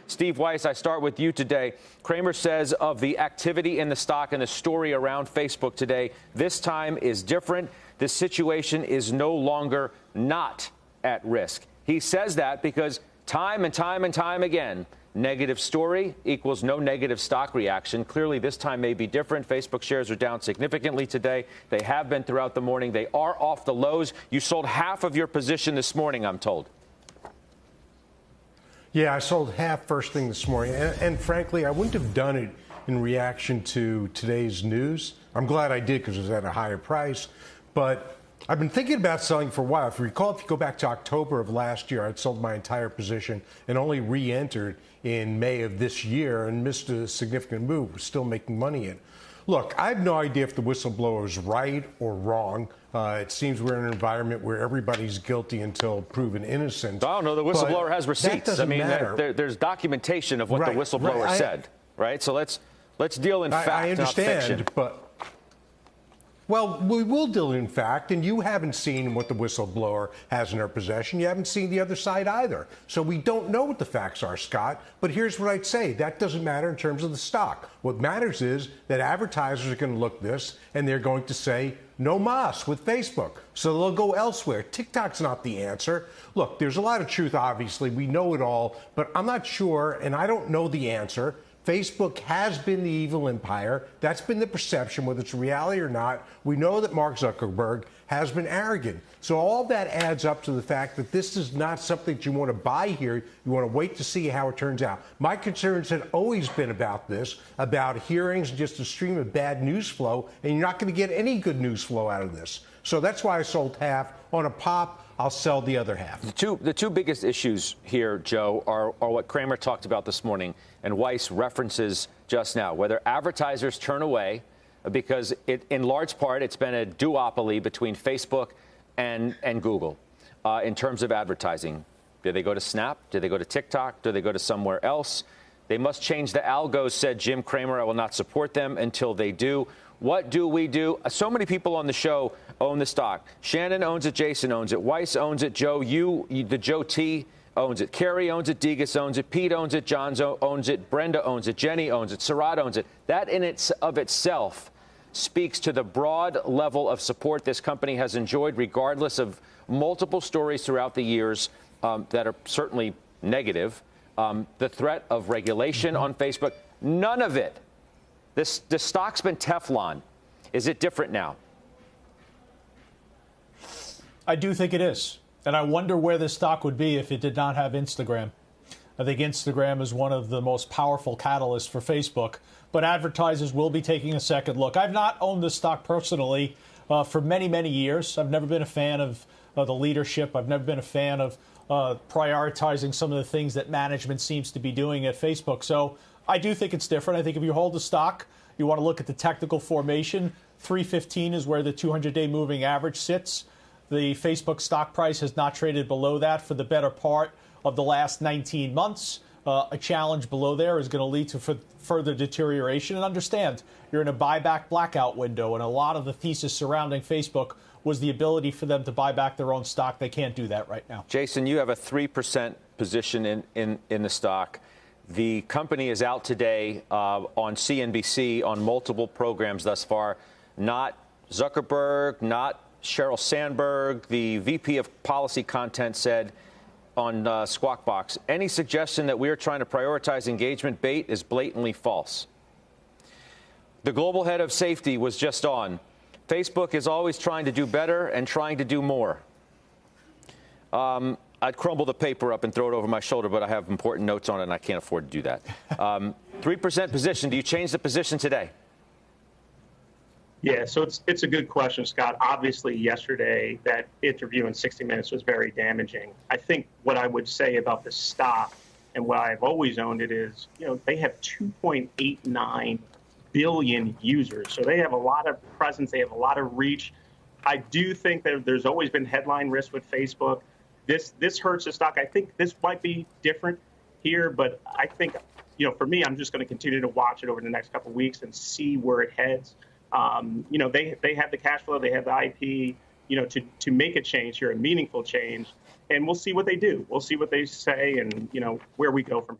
Steve Weiss, I start with you today. Cramer says of the activity in the stock and the story around Facebook today, this time is different. This situation is no longer not at risk. He says that because time and time again, negative story equals no negative stock reaction. Clearly, this time may be different. Facebook shares are down significantly today. They have been throughout the morning. They are off the lows. You sold half of your position this morning, I'm told. Yeah, I sold half first thing this morning. And frankly, I wouldn't have done it in reaction to today's news. I'm glad I did because it was at a higher price. But I've been thinking about selling for a while. If you recall, if you go back to October of last year, I'd sold my entire position and only re-entered in May of this year and missed a significant move. We're still making money in. Look, I have no idea if the whistleblower is right or wrong. It seems we're in an environment where everybody's guilty until proven innocent. Oh, no, the whistleblower has receipts. I mean, there's documentation of what the whistleblower said, right? So let's deal in fact, I understand, not fiction. But well, we will deal in fact, and you haven't seen what the whistleblower has in her possession. You haven't seen the other side either. So we don't know what the facts are, Scott. But here's what I'd say. That doesn't matter in terms of the stock. What matters is that advertisers are going to look this, and they're going to say, no mas with Facebook. So they'll go elsewhere. TikTok's not the answer. Look, there's a lot of truth, obviously. We know it all. But I'm not sure, and I don't know the answer. Facebook has been the evil empire. That's been the perception, whether it's reality or not. We know that Mark Zuckerberg has been arrogant. So all that adds up to the fact that this is not something that you want to buy here. You want to wait to see how it turns out. My concerns had always been about this, about hearings and just a stream of bad news flow, and you're not going to get any good news flow out of this. So that's why I sold half. On a pop, I'll sell the other half. The two biggest issues here, Joe, are what Cramer talked about this morning and Weiss references just now, whether advertisers turn away because in large part it's been a duopoly between Facebook and Google in terms of advertising. Do they go to Snap? Do they go to TikTok? Do they go to somewhere else? They must change the algos, said Jim Cramer. I will not support them until they do. What do we do? So many people on the show own the stock. Shannon owns it. Jason owns it. Weiss owns it. Joe, the Joe T owns it. Kerry owns it. Degas owns it. Pete owns it. John owns it. Brenda owns it. Jenny owns it. Sarat owns it. That in itself speaks to the broad level of support this company has enjoyed, regardless of multiple stories throughout the years that are certainly negative. The threat of regulation on Facebook, none of it. The stock's been Teflon. Is it different now? I do think it is. And I wonder where this stock would be if it did not have Instagram. I think Instagram is one of the most powerful catalysts for Facebook. But advertisers will be taking a second look. I've not owned this stock personally for many, many years. I've never been a fan of the leadership. I've never been a fan of prioritizing some of the things that management seems to be doing at Facebook. So I do think it's different. I think if you hold the stock, you want to look at the technical formation. 315 is where the 200-day moving average sits. The Facebook stock price has not traded below that for the better part of the last 19 months. A challenge below there is going to lead to further deterioration. And understand, you're in a buyback blackout window, and a lot of the thesis surrounding Facebook was the ability for them to buy back their own stock. They can't do that right now. Jason, you have a 3% position in the stock. The company is out today on CNBC on multiple programs thus far. Not Zuckerberg, not Sheryl Sandberg. The VP of Policy Content said on Squawk Box, any suggestion that we are trying to prioritize engagement bait is blatantly false. The global head of safety was just on. Facebook is always trying to do better and trying to do more. I'd crumble the paper up and throw it over my shoulder, but I have important notes on it, and I can't afford to do that. 3% position. Do you change the position today? Yeah, so it's a good question, Scott. Obviously, yesterday, that interview in 60 Minutes was very damaging. I think what I would say about the stock and why I've always owned it is, they have 2.89 billion users. So they have a lot of presence. They have a lot of reach. I do think that there's always been headline risk with Facebook. This hurts the stock. I think this might be different here, but I think, for me, I'm just going to continue to watch it over the next couple of weeks and see where it heads. They have the cash flow, they have the IP, to make a change here, a meaningful change, and we'll see what they do. We'll see what they say and, where we go from here.